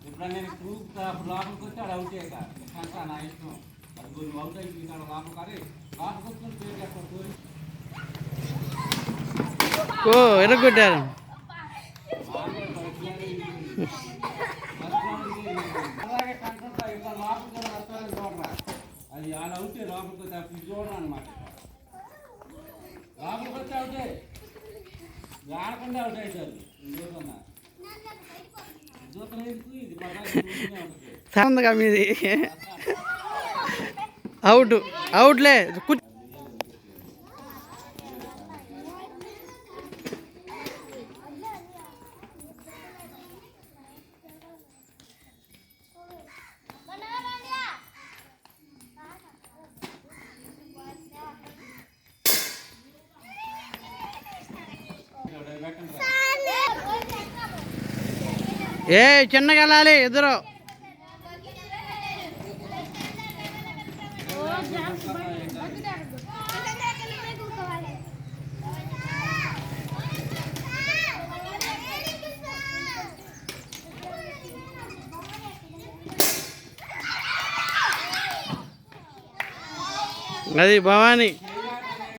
ఇప్పుడు నేను లోపలికి వచ్చి అక్కడ అవుట్ చేయక నా ఇష్టం అది కొన్ని అవుట్ అయింది లోపల కానీ లోపలికి వచ్చి పేరు చెప్పారు ఎరగొట్టారు అలాగే కంటుంటా ఇంకా లోపలికి వస్తారని చూడరా అది వాళ్ళు అవుతే లోపలికి వచ్చి అప్పుడు చూడరా అనమాట లోపలికి వచ్చి అవుతే ఆడకుండా అవుట్ అవుతారు చూస్తున్నా ఉందిగా మీది అవుట్లే చిన్నగా వెళ్ళాలి ఇద్దరు అది భవానీ